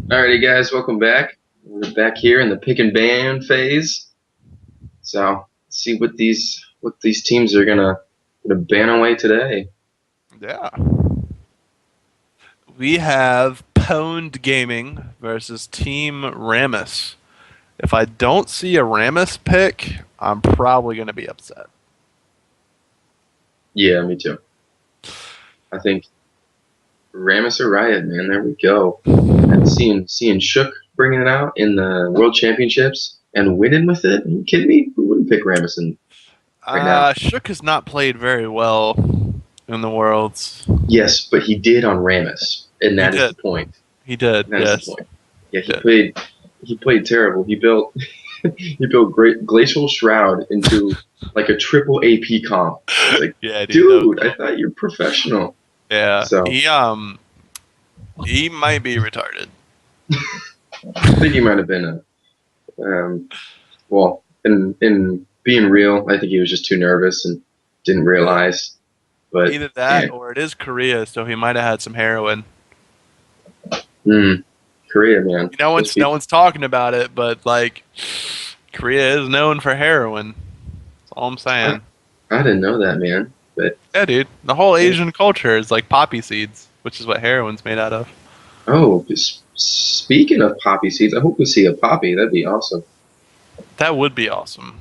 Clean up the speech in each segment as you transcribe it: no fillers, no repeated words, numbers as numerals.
Alrighty, guys, welcome back. We're back here in the pick and ban phase. So, let's see what these teams are gonna ban away today. Yeah. We have Pwned Gaming versus Team Ramus. If I don't see a Ramus pick, I'm probably going to be upset. Yeah, me too. I think Ramus or Riot, man. There we go. And seeing Shook bringing it out in the World Championships and winning with it. Are you kidding me? Who wouldn't pick Ramus right now? Shook has not played very well in the Worlds. Yes, but he did on Ramus, and He that is did. the point. He did, That is the yes. point. Yeah, He did. he played terrible. He built great Glacial Shroud into like a triple AP comp. It's like, Yeah, dude, I thought you're professional. Yeah. So He might be retarded. I think he might have been well, in being real, I think he was just too nervous and didn't realize. But Either that yeah, or it is Korea, so he might have had some heroin. Korea, man. No one's talking about it, but like Korea is known for heroin. That's all I'm saying. I didn't know that, man. But Yeah, dude. The whole Asian culture is like poppy seeds, which is what heroin's made out of. oh, speaking of poppy seeds, I hope we see a poppy. That'd be awesome. That would be awesome.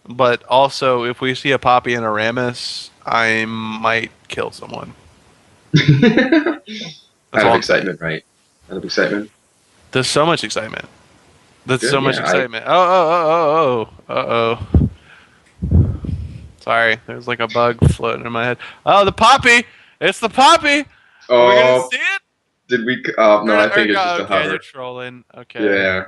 But also, if we see a poppy and a Ramus, I might kill someone. Out That's of all. excitement, right? Out of excitement. There's so much excitement. There's Good, so much yeah, excitement. Oh. Sorry, there's like a bug floating in my head. Oh, the poppy! It's the poppy! Are we gonna Oh, see it? did we? No, I think it's just a Okay, they're hover. trolling. Okay. Yeah.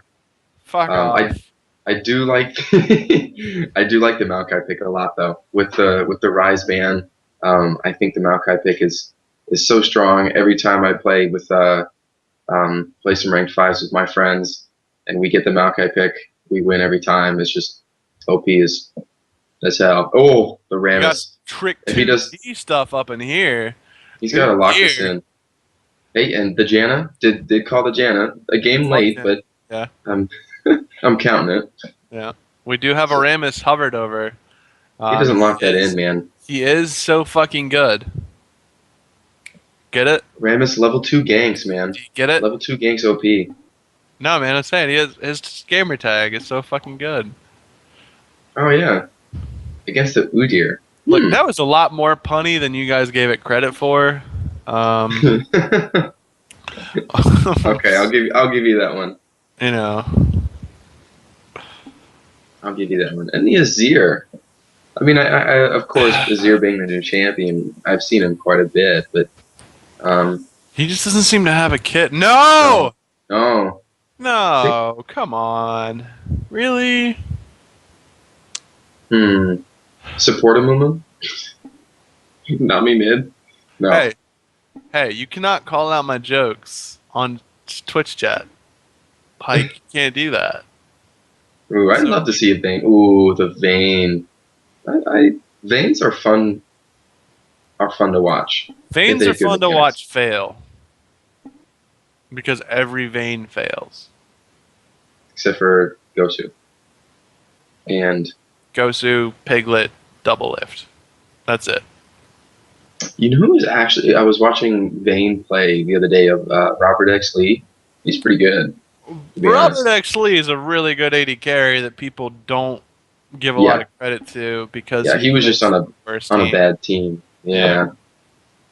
Fuck I off. I do like I do like the Maokai pick a lot though. With the Rise ban, I think the Maokai pick is so strong. Every time I play with play some ranked fives with my friends, and we get the Maokai pick, we win every time. It's just OP as hell. Oh, the You got Rammus. trick If he does, 2D stuff up in here. he's got to Good lock this gear. in. Hey, and the Janna did call the Janna a game late, but Yeah, I'm I'm counting it. yeah. We do have a Ramus hovered over. He doesn't lock that is in, man. he is so fucking good. Get it? Rammus level 2 ganks, man. Do you get it? Level 2 ganks OP. No, man. I'm saying his gamer tag is so fucking good. Oh yeah, against the Udyr. Look, that was a lot more punny than you guys gave it credit for. Okay, I'll give you that one. You know. I'll give you that one. And the Azir. I mean, I of course Azir being the new champion, I've seen him quite a bit, but He just doesn't seem to have a kit. No! oh, No, come on. Really? support a Mumu. Nami mid. No. Hey, you cannot call out my jokes on Twitch chat. Like, you can't do that. Ooh, I'd love to see a Vayne. Ooh, the Vayne. Vaynes are fun. Are fun to watch. Veins They are have good fun to mechanics. watch fail. Because every vein fails. Except for Gosu. And Gosu, Piglet, Double Lift. That's it. you know who is actually? I was watching Vayne play the other day of Robert X. Lee. He's pretty good. To be honest. Robert X. Lee is a really good AD carry that people don't give a lot of credit to because Yeah, he was just on a bad team. Yeah.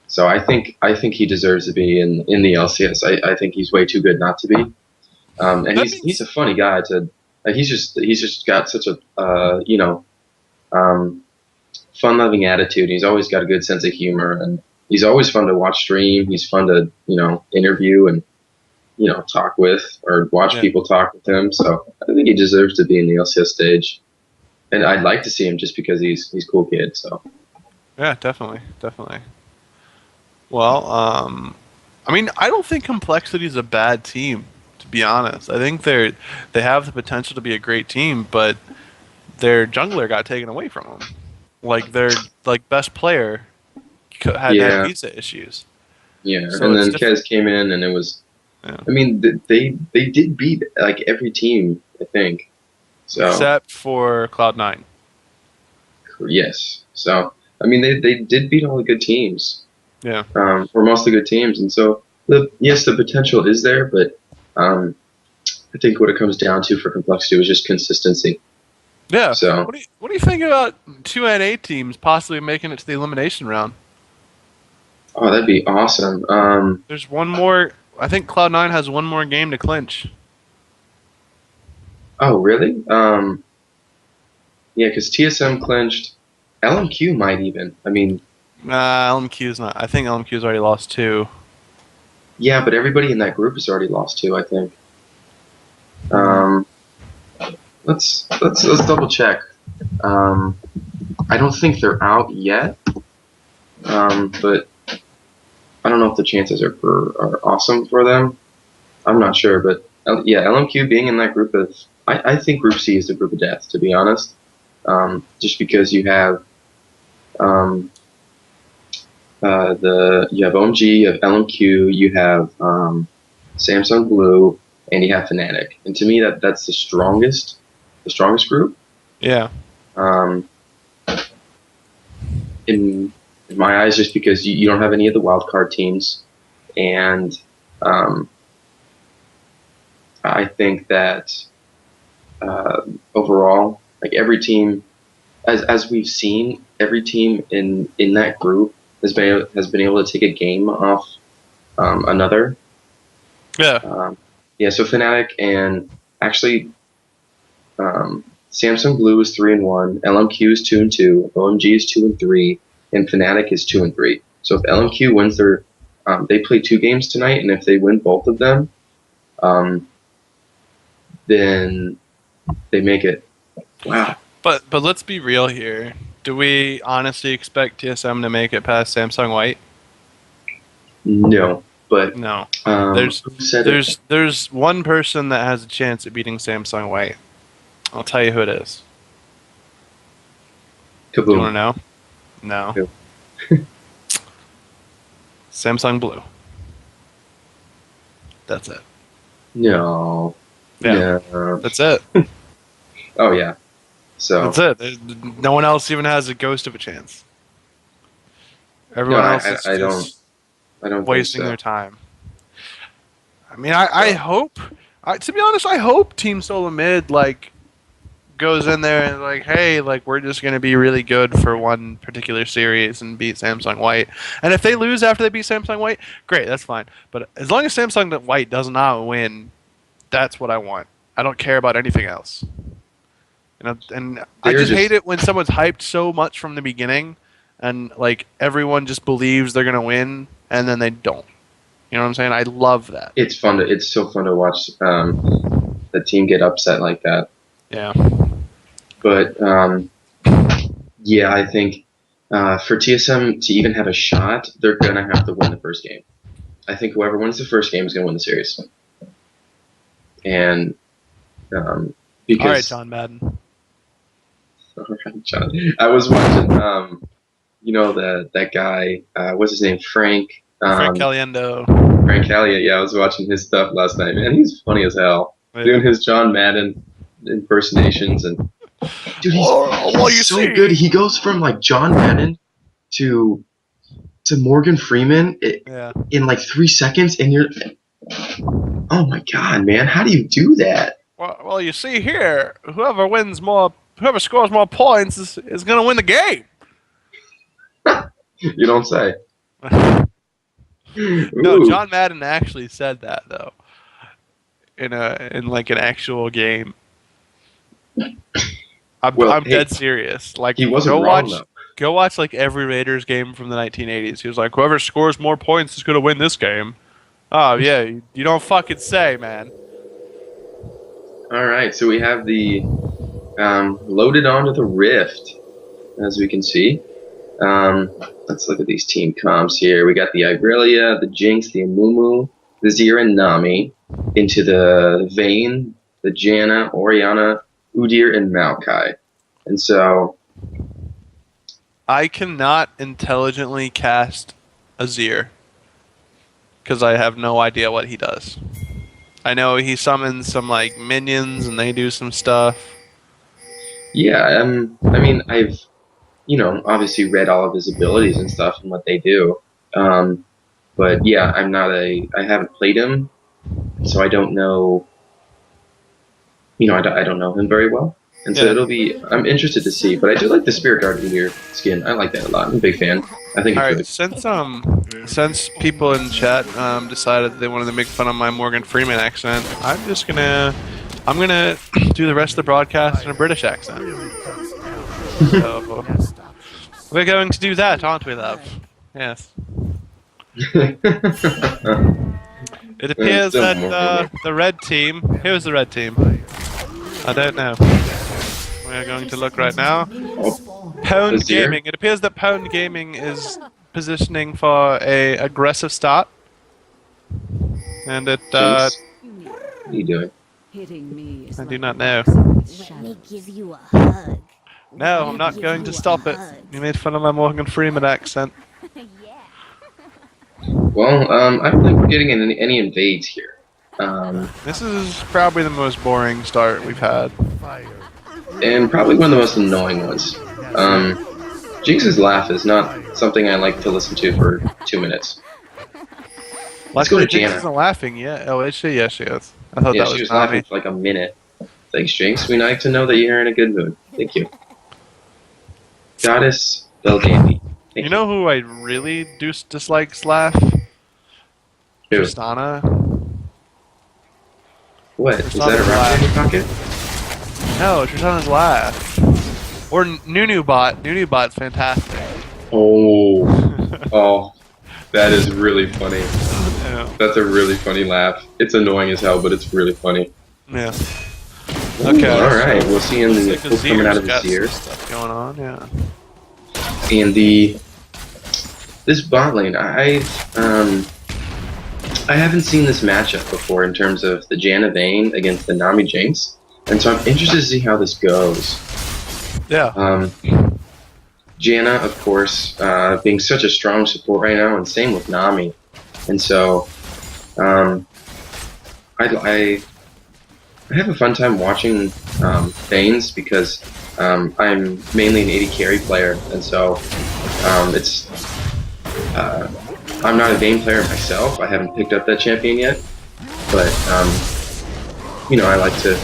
So I think he deserves to be in the LCS. I think he's way too good not to be. And he's a funny guy to. He's just got such a fun-loving attitude. He's always got a good sense of humor, and he's always fun to watch stream. He's fun to interview and talk with or watch people talk with him. So I think he deserves to be in the LCS stage, and I'd like to see him just because he's a cool kid. So yeah, definitely. Well, I mean, I don't think Complexity is a bad team, to be honest. I think they have the potential to be a great team, but their jungler got taken away from them. Like their best player had visa issues. Yeah, So and it's then Kez came in, and it was. yeah. I mean, they did beat like every team, I think. So Except for Cloud9. yes, so I mean, they did beat all the good teams, Yeah. or most of the good teams, and so yes, the potential is there, but um, I think what it comes down to for Complexity was just consistency. Yeah. So, What do you think about two NA teams possibly making it to the elimination round? oh, that'd be awesome. There's one more. I think Cloud9 has one more game to clinch. Oh, really? Yeah, because TSM clinched. LMQ might even. I mean, LMQ's not. I think LMQ's already lost two. yeah, but everybody in that group has already lost two, I think. Hmm. Um, let's double check. Um, I don't think they're out yet, but I don't know if the chances are awesome for them. I'm not sure, but yeah, LMQ being in that group I think Group C is the group of death, to be honest. Just because you have um, you have OMG, you have LMQ, you have Samsung Blue, and you have Fnatic. And to me, that's the strongest group. Yeah. Um, in in my eyes, just because you don't have any of the wild card teams, and um, I think that overall, like every team, as we've seen, every team in that group has been able to take a game off another. Yeah. Um, yeah, so Fnatic and actually Samsung Blue is 3-1, LMQ is 2-2, OMG is 2-3, and Fnatic is 2-3. So if LMQ wins they play two games tonight, and if they win both of them, um, then they make it. Wow. But let's be real here. Do we honestly expect TSM to make it past Samsung White? No, but No. um, There's who said it? there's one person that has a chance at beating Samsung White. I'll tell you who it is. Do you want to Kaboom. know? No. Who? Samsung Blue. That's it. No. Yeah. No. That's it. Oh yeah. So That's it. No one else even has a ghost of a chance. no, Everyone else is I don't. just I don't think wasting so. their time. I mean, I So hope. To be honest, I hope Team Solo Mid like goes in there and like, hey, like we're just gonna be really good for one particular series and beat Samsung White. And if they lose after they beat Samsung White, great, that's fine. But as long as Samsung White does not win, that's what I want. I don't care about anything else. And I they're just just. hate it when someone's hyped so much from the beginning, and like everyone just believes they're gonna win, and then they don't. You know what I'm saying? I love that. It's fun to. It's so fun to watch the team get upset like that. Yeah. But yeah, I think for TSM to even have a shot, they're gonna have to win the first game. I think whoever wins the first game is gonna win the series. And All right, because John Madden. John, I was watching that guy what's his name, Frank. Frank Caliendo. Frank Elliott, yeah, I was watching his stuff last night, man. He's funny as hell. Yeah. Doing his John Madden impersonations, and dude, Well, you he's so see. good. He goes from like John Madden to Morgan Freeman Yeah. in like 3 seconds, and you're, oh my god, man, how do you do that? Well, you see here, whoever scores more points is gonna win the game. You don't say. No, Ooh. John Madden actually said that though, in like an actual game. Well, I'm hey, dead serious. Like, he wasn't wrong though. go watch like every Raiders game from the 1980s. He was like, whoever scores more points is gonna win this game. Oh yeah, you don't fucking say, man. All right, so we have the loaded onto the Rift, as we can see. Let's look at these team comps here. We got the Irelia, the Jinx, the Amumu, the Zira and Nami, into the Vayne, the Janna, Oriana, Udyr, and Maokai. And so, I cannot intelligently cast Azir. because I have no idea what he does. I know he summons some like minions and they do some stuff. Yeah, I mean, I've obviously read all of his abilities and stuff and what they do. But yeah, I haven't played him, so I don't know. I don't know him very well, and so I'm interested to see. But I do like the Spirit Guard Eater skin. I like that a lot. I'm a big fan. I think it's really since people in chat decided they wanted to make fun of my Morgan Freeman accent, I'm gonna do the rest of the broadcast in a British accent. So, we're going to do that, aren't we, love? Yes. It appears that the red team... Who's the red team? I don't know. We're going to look right now. Pwn Gaming. It appears that Pwn Gaming is positioning for a aggressive start. And it... what are you doing? I do not know. Let me give you a hug. No, I'm not going to stop it. You made fun of my Morgan Freeman accent. Well, I don't think we're getting any invades here. This is probably the most boring start we've had. And probably one of the most annoying ones. Jinx's laugh is not something I like to listen to for 2 minutes. Let's go to Jinx Janna. isn't laughing yet. Oh, is she? Yes, she is. I thought that she was Nami. laughing for like a minute. Thanks, Jinx. We like to know that you're in a good mood. Thank you. Goddess Belgamy. You know who I really dislikes laugh? Who? Tristana. What? Is that a rocket in your pocket? No, Tristana's laugh. Or Nunubot. Nunubot's fantastic. Oh. Oh. That is really funny. Yeah. That's a really funny laugh. It's annoying as hell, but it's really funny. Yeah. Ooh, Okay. Alright, we'll see him Like coming out of his got some ears. stuff going on, yeah. And this bot lane, I haven't seen this matchup before in terms of the Janna Vayne against the Nami Jinx, and so I'm interested to see how this goes. Yeah. Janna, of course, being such a strong support right now, and same with Nami, and so I have a fun time watching Vaynes because I'm mainly an AD carry player, and so I'm not a Vayne player myself. I haven't picked up that champion yet, but I like to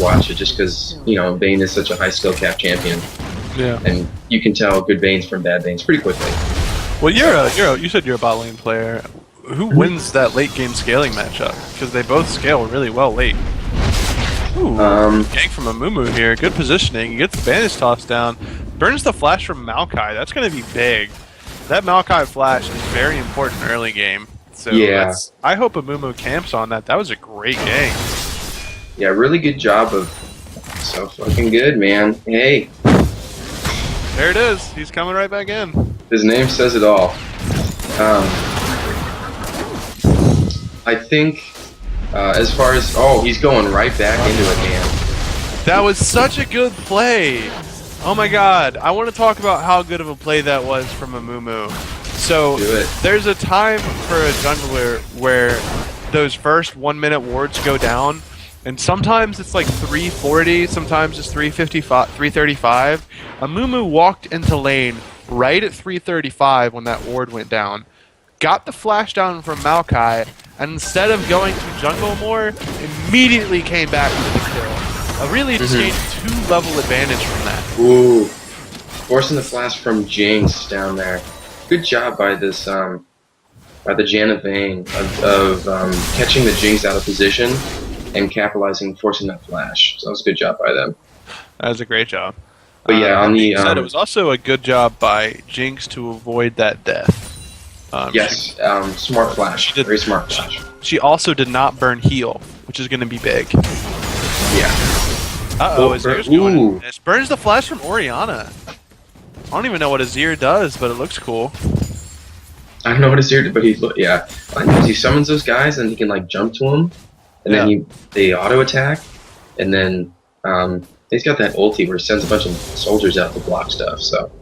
watch it just because Vayne is such a high skill cap champion, Yeah. and you can tell good Vaynes from bad Vaynes pretty quickly. Well, you said you're a bot lane player. Who wins that late game scaling matchup? Because they both scale really well late. Ooh, gank from Amumu here. Good positioning. He gets the bandage tossed down. Burns the flash from Maokai. That's going to be big. That Maokai flash is very important early game. So Yeah. I hope Amumu camps on that. That was a great game. Yeah, really good job of so fucking good, man. Hey, There it is. He's coming right back in. his name says it all. I think as far as he's going right back into it, man. That was such a good play. Oh my god. I want to talk about how good of a play that was from Amumu. So, Do it. there's a time for a jungler where those first 1 minute wards go down, and sometimes it's like 340, sometimes it's 355, 335. Amumu walked into lane right at 335 when that ward went down, got the flash down from Maokai, and instead of going to jungle more, immediately came back with the kill. I really just gained 2-level advantage from that. Ooh, forcing the flash from Jinx down there. Good job by this by the Janna Vayne of catching the Jinx out of position and capitalizing, forcing that flash. So that was a good job by them. That was a great job. But yeah, on the said it was also a good job by Jinx to avoid that death. yes, smart flash, did- very smart flash. She also did not burn heal, which is going to be big. Yeah. Uh-oh, Azir's going Ooh. in this. Burns the flash from Orianna. I don't even know what Azir does, but it looks cool. I don't know what his here, but yeah. I think he summons those guys and he can like jump to them, and then they auto attack, and then he's got that ulti where he sends a bunch of soldiers out to block stuff. So,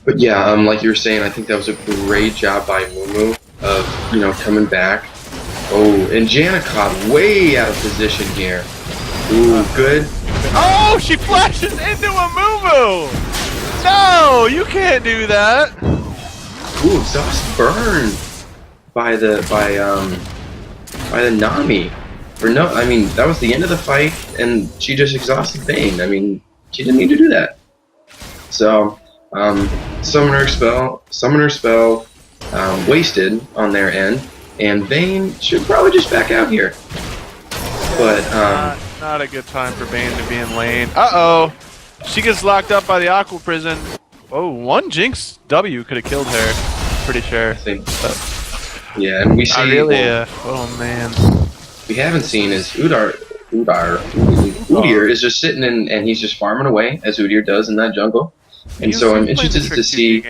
but yeah, like you were saying, I think that was a great job by Mumu of coming back. Oh, and Janicott way out of position here. Ooh, good. Oh, she flashes into a Mumu! No, you can't do that. Ooh, exhaust burn by the Nami. Or no, I mean that was the end of the fight, and she just exhausted Vayne. I mean, she didn't need to do that. So, summoner spell, wasted on their end, and Vayne should probably just back out here. But not a good time for Vayne to be in lane. Uh-oh, she gets locked up by the Aqua Prison. Oh, one Jinx W could have killed her. Pretty sure. I think, yeah, and we see. Oh man. We haven't seen is Udyr is just sitting in, and he's just farming away as Udyr does in that jungle. And so I'm interested to see.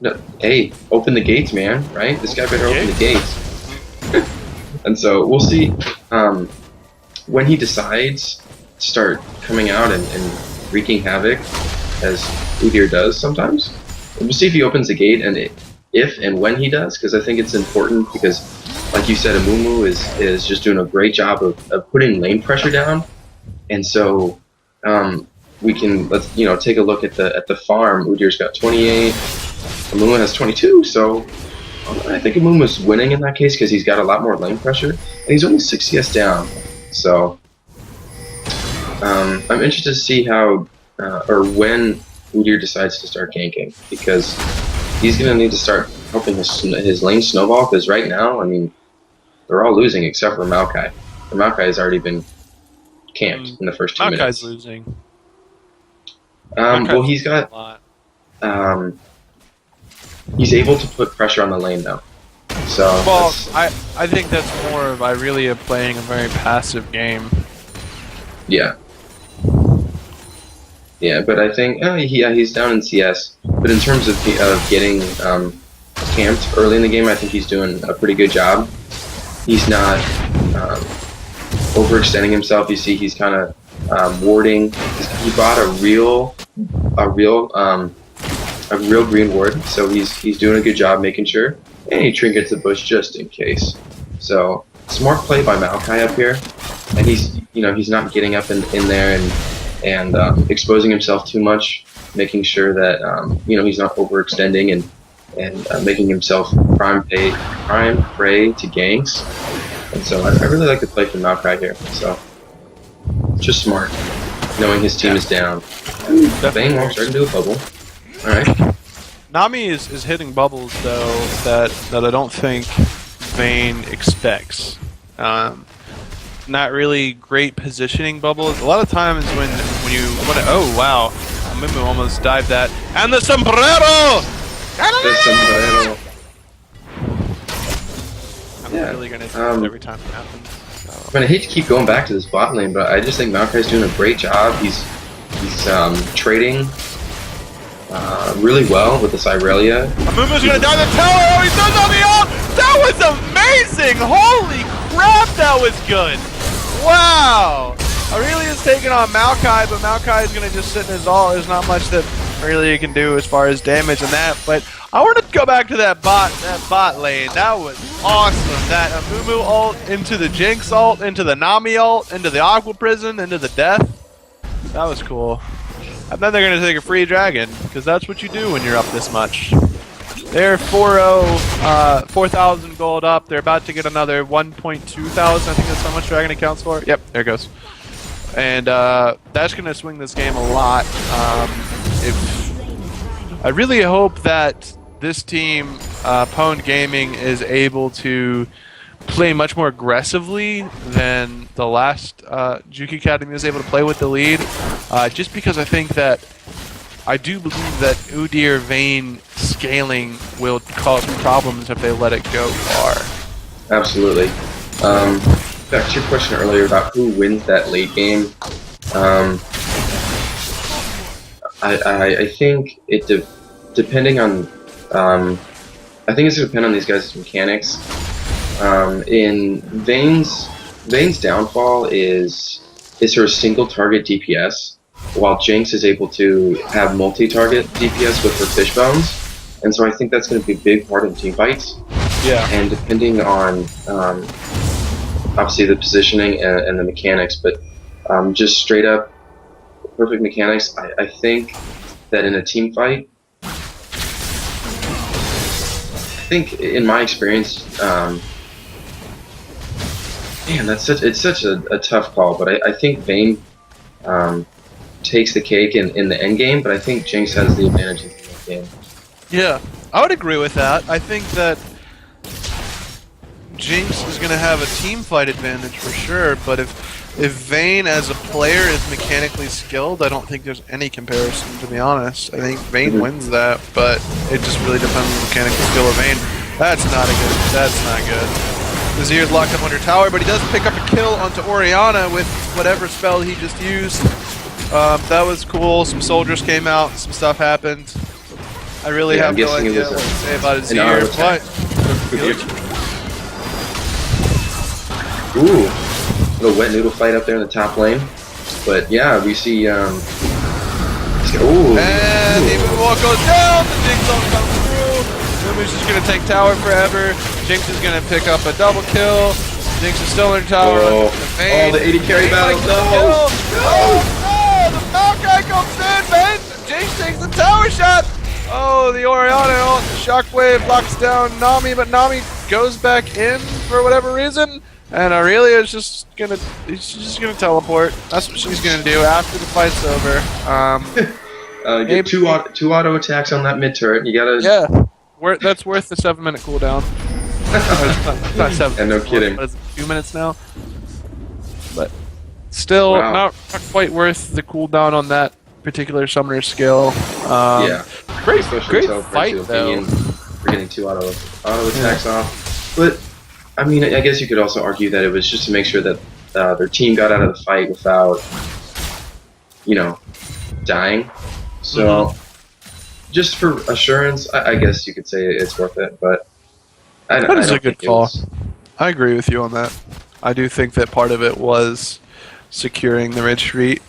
No, hey, open the gates, man! Right? This guy better open the gates. And so we'll see when he decides to start coming out and wreaking havoc, as Udyr does sometimes. We'll see if he opens the gate and if and when he does, because I think it's important because, like you said, Amumu is just doing a great job of putting lane pressure down, and so let's take a look at the farm. Udyr's got 28, Amumu has 22, so I think Amumu's winning in that case because he's got a lot more lane pressure, and he's only 6 CS down. So I'm interested to see how or when Udyr decides to start ganking, because he's going to need to start helping his lane snowball, because right now, I mean, they're all losing except for Maokai. Maokai has already been camped in the first 2 minutes. Maokai's losing. Well, he's got... he's able to put pressure on the lane, though. So... Well, I think that's more of Irelia playing a very passive game. Yeah. Yeah, but I think he's down in CS. But in terms of getting camped early in the game, I think he's doing a pretty good job. He's not overextending himself. You see, he's kind of warding. He bought a real green ward, so he's doing a good job making sure. And he trinkets the bush just in case. So smart play by Maokai up here, and he's not getting up in there and exposing himself too much, making sure that he's not overextending and making himself prime prey to ganks. And so I really like the play from Maokai here. So just smart, knowing his team is down. Vayne won't start to do a bubble. All right. Nami is hitting bubbles though that I don't think Vayne expects. Not really great positioning bubbles. A lot of times when you oh wow, Mumu almost dived that, and the sombrero. The sombrero. I'm really gonna do it every time it happens. So. I mean, I hate to keep going back to this bot lane, but I just think Maokai's doing a great job. He's trading really well with this Irelia. Mumu's gonna die the tower. Oh, he does on the ult. That was amazing! Holy crap, that was good. Wow! Aurelia's taking on Maokai, but Maokai is going to just sit in his ult. There's not much that Aurelia can do as far as damage and that, but I want to go back to that bot lane. That was awesome. That Amumu ult into the Jinx ult, into the Nami ult, into the Aqua Prison, into the Death. That was cool. And then they're going to take a free dragon, because that's what you do when you're up this much. They're 4-0, 4,000 gold up. They're about to get another 1.2 thousand. I think that's how much Dragon accounts for. Yep, there it goes. And that's going to swing this game a lot. I really hope that this team, Pwned Gaming, is able to play much more aggressively than the last Juki Academy was able to play with the lead. Just because I think that I do believe that Udyr Vayne scaling will cause problems if they let it go far. Absolutely. Back to your question earlier about who wins that late game. I think depending on I think it's going to depend on these guys' mechanics. In Vayne's downfall is her single target DPS, while Jinx is able to have multi-target DPS with her fish bones, and so I think that's going to be a big part of team fights. Yeah. And depending on obviously the positioning and the mechanics, but just straight up perfect mechanics, I think that in a team fight, I think in my experience, man, it's such a tough call, but I think Vayne takes the cake in the end game, but I think Jinx has the advantage in the end game. Yeah, I would agree with that. I think that Jinx is going to have a team fight advantage for sure, but if Vayne as a player is mechanically skilled, I don't think there's any comparison, to be honest. I think Vayne wins that, but it just really depends on the mechanical skill of Vayne. That's not good. Azir's locked up under tower, but he does pick up a kill onto Orianna with whatever spell he just used. That was cool. Some soldiers came out, some stuff happened. I really have no idea what to say about Azir, but... Ooh, little wet noodle fight up there in the top lane. But yeah, we see, ooh. And the Moonwalk goes down, the Jinx don't come through. Lumu's just gonna take tower forever. Jinx is gonna pick up a double kill. Jinx is still in tower. Oh, the 80 carry battle, no! The Maokai comes in, man! Jinx takes the tower shot! Oh, the Orianna ult, Shockwave blocks down Nami, but Nami goes back in for whatever reason. And Aurelia's just gonna teleport. That's what she's gonna do after the fight's over. Get two auto attacks on that mid turret. You gotta. Yeah, that's worth the 7-minute cooldown. Not 7. And no kidding. What is it, 2 minutes now? But still, not quite worth the cooldown on that particular summoner skill. Yeah, great especially fight though. For getting 2 auto attacks off, but. I mean, I guess you could also argue that it was just to make sure that their team got out of the fight without, dying. So, just for assurance, I guess you could say it's worth it. But that is a good call. I agree with you on that. I do think that part of it was securing the mid street.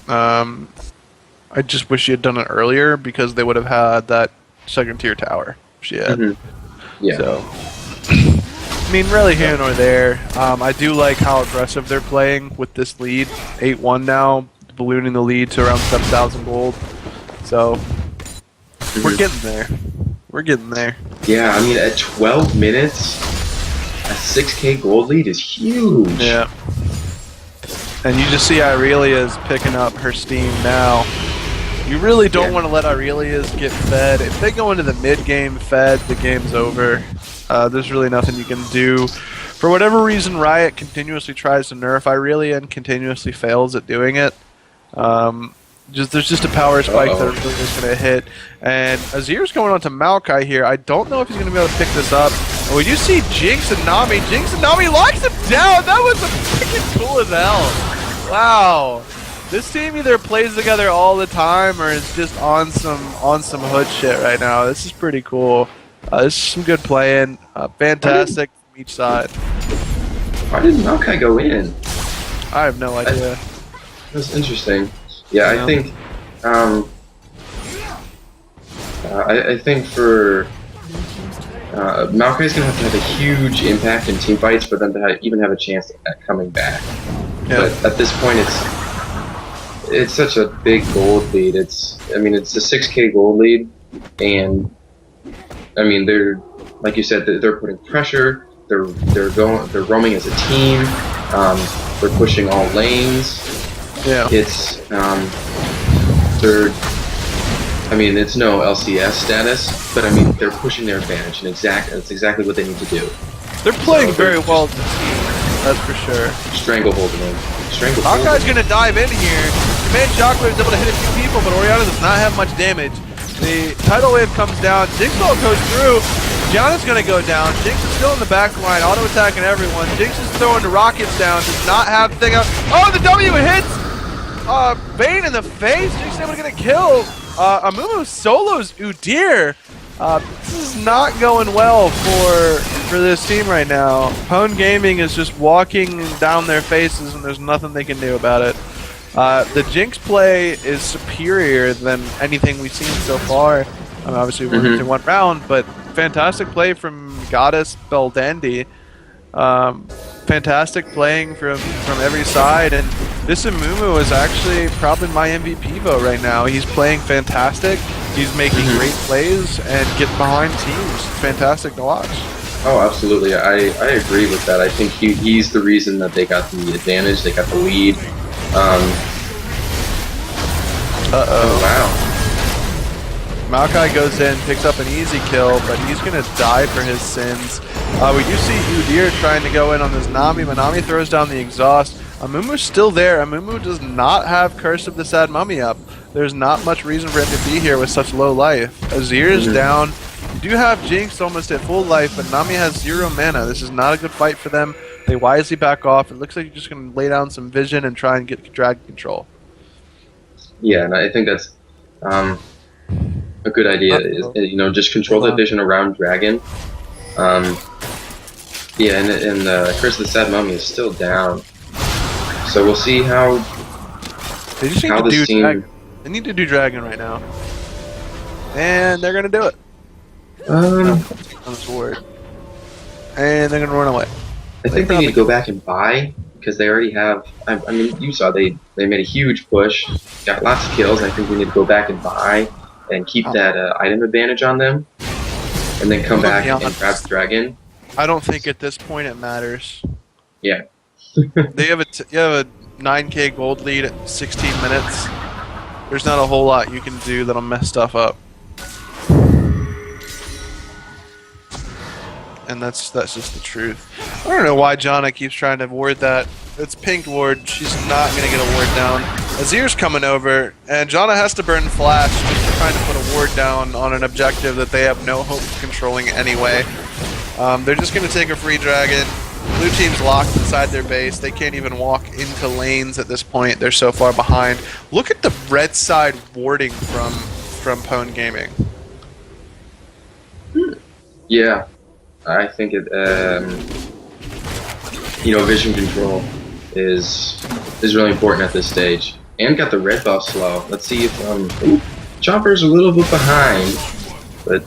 I just wish she had done it earlier because they would have had that 2nd tier tower she had. Yeah. So. I mean, really here nor there. I do like how aggressive they're playing with this lead. 8-1 now, ballooning the lead to around 7,000 gold. So, we're getting there. We're getting there. Yeah, I mean, at 12 minutes, a 6k gold lead is huge. Yeah. And you just see Aurelia's picking up her steam now. You really don't want to let Aurelia's get fed. If they go into the mid-game fed, the game's over. There's really nothing you can do. For whatever reason, Riot continuously tries to nerf Irelia and continuously fails at doing it. There's just a power spike that really is going to hit. And Azir's going on to Maokai here. I don't know if he's going to be able to pick this up. And we do see Jinx and Nami. Jinx and Nami locks him down. That was freaking cool as hell. Wow. This team either plays together all the time or is just on some hood shit right now. This is pretty cool. This is some good playing. Fantastic from each side. Why didn't Maokai go in? I have no idea. That's interesting. Yeah, I think. I think for Maokai's gonna have to have a huge impact in team fights for them to even have a chance at coming back. Yeah. But at this point, it's such a big gold lead. It's a 6k gold lead, and I mean they're like you said they're putting pressure. They're roaming as a team. They're pushing all lanes. Yeah. It's it's no LCS status, but they're pushing their advantage, and that's exactly what they need to do. They're playing very well as a team, that's for sure. Stranglehold them. Hawkeye's gonna dive in here. Command Shockwave is able to hit a few people, but Orianna does not have much damage. The tidal wave comes down. Jinx ult goes through. Gianna's gonna go down. Jinx is still in the back line, auto attacking everyone. Jinx is throwing the rockets down. Does not have the thing out. Oh, the W hits Vayne in the face. Jinx is able to get a kill. Amumu solos Udyr. This is not going well for this team right now. Pwn Gaming is just walking down their faces, and there's nothing they can do about it. The Jinx play is superior than anything we've seen so far. Obviously, we're into one round, but fantastic play from Goddess Beldandi. Fantastic playing from every side, and this Amumu is actually probably my MVP vote right now. He's playing fantastic. He's making great plays and getting behind teams. Fantastic to watch. Oh, absolutely. I agree with that. I think he's the reason that they got the advantage. They got the lead. Oh, wow. Maokai goes in, picks up an easy kill, but he's going to die for his sins. We do see Udyr trying to go in on this Nami, but Nami throws down the exhaust. Amumu's still there. Amumu does not have Curse of the Sad Mummy up. There's not much reason for him to be here with such low life. Azir's down. You do have Jinx almost at full life, but Nami has 0 mana. This is not a good fight for them. They wisely back off. It looks like you're just going to lay down some vision and try and get dragon control. Yeah, and I think that's a good idea. You know, just control the vision around dragon. Yeah, and Curse of the Sad Mummy is still down. So we'll see how they just need to do dragon. They need to do dragon right now, and they're gonna do it. On the sword, and they're gonna run away. I think they need to go back and buy because they already have. I mean, you saw they made a huge push, got lots of kills. I think we need to go back and buy and keep that item advantage on them, and then come back and grab the dragon. I don't think at this point it matters. Yeah. You have a 9k gold lead at 16 minutes. There's not a whole lot you can do that'll mess stuff up. And that's just the truth. I don't know why Janna keeps trying to ward that. It's pink ward. She's not going to get a ward down. Azir's coming over, and Janna has to burn flash just trying to put a ward down on an objective that they have no hope of controlling anyway. They're just going to take a free dragon. Blue team's locked inside their base. They can't even walk into lanes at this point. They're so far behind. Look at the red side warding from Pwn Gaming. Yeah, I think it. You know, vision control is really important at this stage. And got the red buff slow. Let's see if Chomper's a little bit behind, but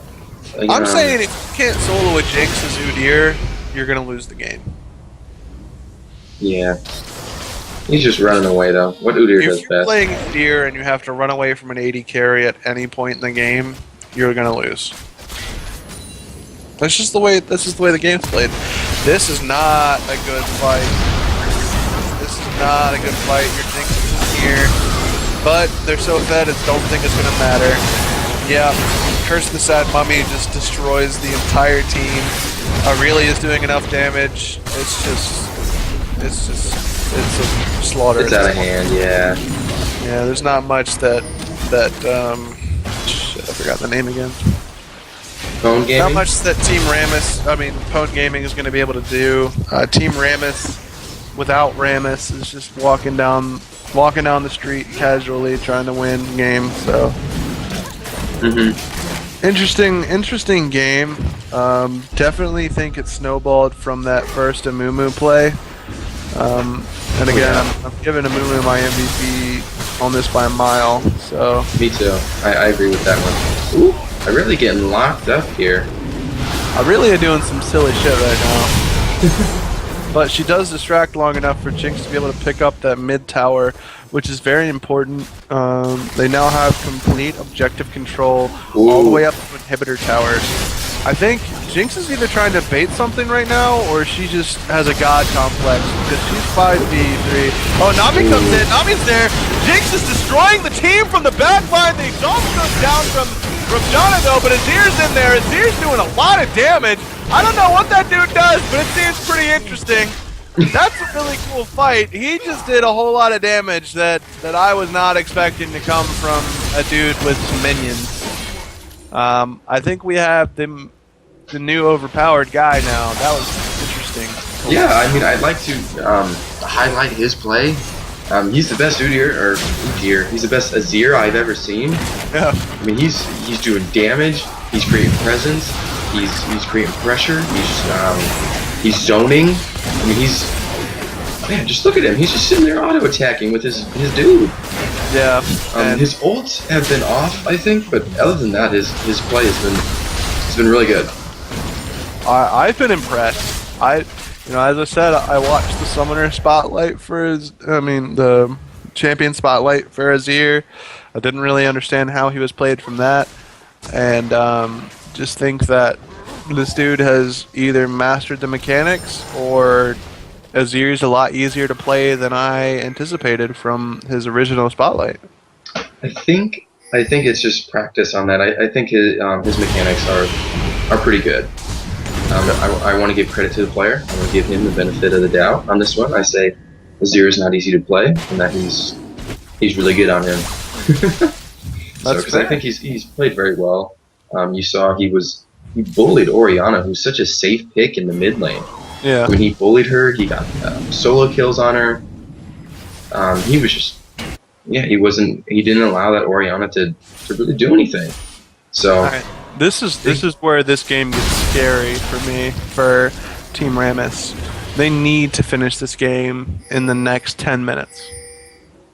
I'm saying if you can't solo a Jinx as Udyr, you're gonna lose the game. Yeah. He's just running away though. What Udyr does best. If you're playing Udyr and you have to run away from an AD carry at any point in the game, you're gonna lose. That's just the way the game's played. This is not a good fight. This is not a good fight. Your Jinx is here. But they're so fed, I don't think it's gonna matter. Yeah, Curse of the Sad Mummy just destroys the entire team. Aurelia is doing enough damage. It's a slaughter. It's out of hand, yeah. Yeah, there's not much that shit, I forgot the name again. Pwn Gaming? Not much that Team Pwn Gaming is going to be able to do. Team Rammus, without Rammus, is just walking down the street casually trying to win game. So, interesting game. Definitely think it snowballed from that first Amumu play. And again, I'm giving Amumu my MVP on this by a mile. So me too. I agree with that one. Ooh, I'm really getting locked up here. I really am doing some silly shit right now. But she does distract long enough for Jinx to be able to pick up that mid tower, which is very important. They now have complete objective control all the way up to inhibitor towers. I think Jinx is either trying to bait something right now, or she just has a god complex, because she's 5v3. Oh, Nami comes in. Nami's there. Jinx is destroying the team from the back line. The exhaust goes down from Janna, though, but Azir's in there. Azir's doing a lot of damage. I don't know what that dude does, but it seems pretty interesting. That's a really cool fight. He just did a whole lot of damage that I was not expecting to come from a dude with some minions. I think we have the new overpowered guy now. That was interesting. Yeah, I mean, I'd like to highlight his play. He's the best Udyr. He's the best Azir I've ever seen. Yeah. I mean, he's doing damage. He's creating presence. He's creating pressure. He's zoning. I mean, man, just look at him. He's just sitting there auto attacking with his dude. Yeah. His ults have been off, I think, but other than that, his play has been really good. I've been impressed. As I said, I watched the Summoner Spotlight the Champion Spotlight for Azir. I didn't really understand how he was played from that, and just think that this dude has either mastered the mechanics or Azir's a lot easier to play than I anticipated from his original Spotlight. I think it's just practice on that. I think his mechanics are pretty good. I want to give credit to the player. I want to give him the benefit of the doubt on this one. I say Azir is not easy to play, and that he's really good on him. Because I think he's played very well. You saw he bullied Orianna, who's such a safe pick in the mid lane. Yeah. When he bullied her, he got solo kills on her. He was just, he didn't allow that Orianna to really do anything. So right. This is where this game gets scary for me, for Team Rammus. They need to finish this game in the next 10 minutes.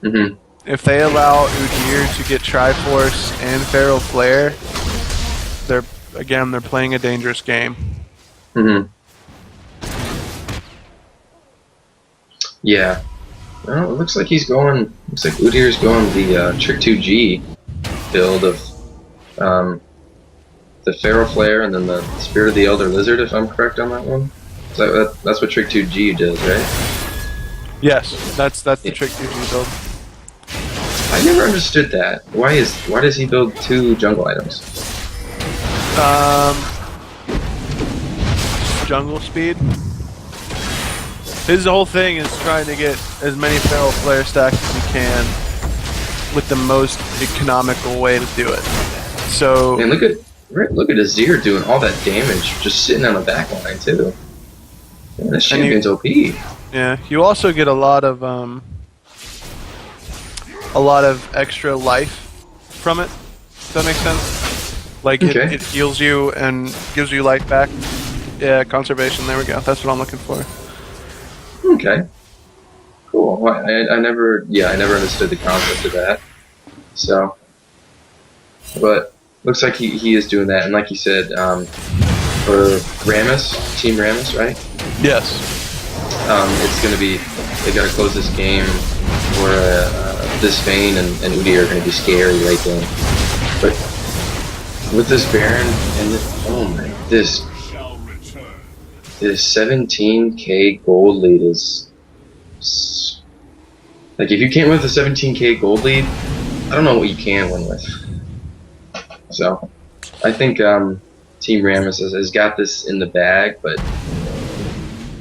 Mm-hmm. If they allow Udyr to get Triforce and Feral Flare, they're playing a dangerous game. Mm-hmm. Yeah. Well, it looks like Udyr's going the Trick 2G build of the Feral Flare and then the Spirit of the Elder Lizard, if I'm correct on that one. So that's what Trick 2G does, right? Yes, that's the Trick 2G build. I never understood that. Why does he build 2 jungle items? Jungle speed. His whole thing is trying to get as many Feral Flare stacks as he can with the most economical way to do it. So Man, look at Azir doing all that damage just sitting on the back line too. Man, this champion's OP. Yeah, you also get a lot of extra life from it. Does that make sense? Like Okay. it heals you and gives you life back. Yeah, conservation. There we go. That's what I'm looking for. Okay. Cool. Well, I never understood the concept of that. So, but looks like he is doing that, and like you said, for Rammus, Team Rammus, right? Yes. It's gonna be, they gotta close this game where this Vayne and Udyr are gonna be scary right then. But with this Baron and this 17k gold lead is like, if you can't win with a 17k gold lead, I don't know what you can win with. So I think Team Rammus has got this in the bag, but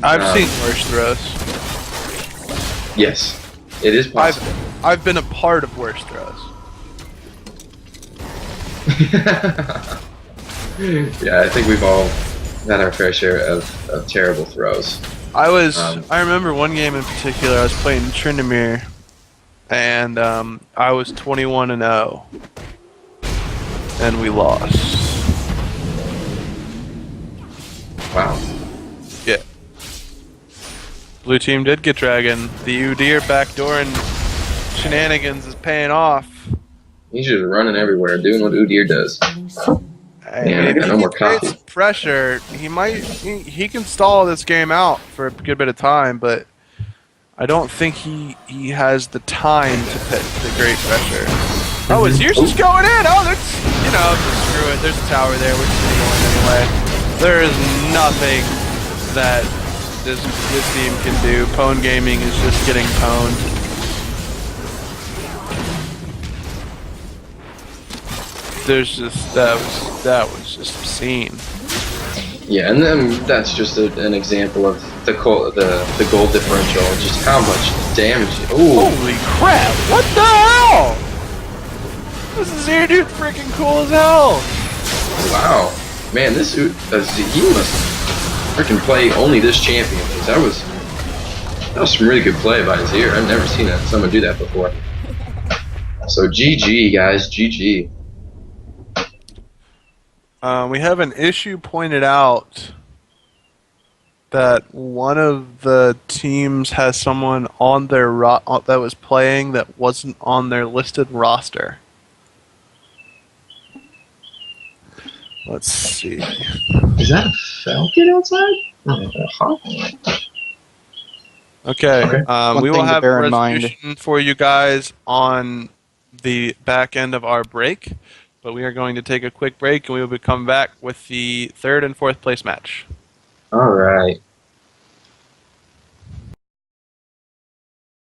I've seen worse throws. yes, it is possible. I've been a part of worse throws. Yeah, I think we've all had our fair share of terrible throws. I remember one game in particular. I was playing Tryndamere, and I was 21-0, and we lost. Wow. Yeah. Blue team did get Dragon. The Udyr backdoor and shenanigans is paying off. He's just running everywhere, doing what Udyr does. And I got no more coffee. If he creates pressure, he can stall this game out for a good bit of time, but I don't think he has the time to put the great pressure. Oh, Azir's just going in. Oh, that's, screw it. There's a tower there. We're just going anyway. There is nothing that this team can do. Pwn Gaming is just getting pwned. There's just that was just obscene. Yeah, and then that's just an example of the goal differential, and just how much damage. Ooh. Holy crap! What the hell? This Azir dude freaking cool as hell. Wow, man, he must freaking play only this champion. 'Cause that was some really good play by Azir. I've never seen someone do that before. So GG guys, GG. We have an issue pointed out that one of the teams has someone on their that was playing that wasn't on their listed roster. Let's see. Is that a falcon outside? A hawk? Okay. Okay. One We will thing to have bear a in mind. resolution for you guys on the back end of our break, but we are going to take a quick break and we will be coming back with the third and fourth place match. All right.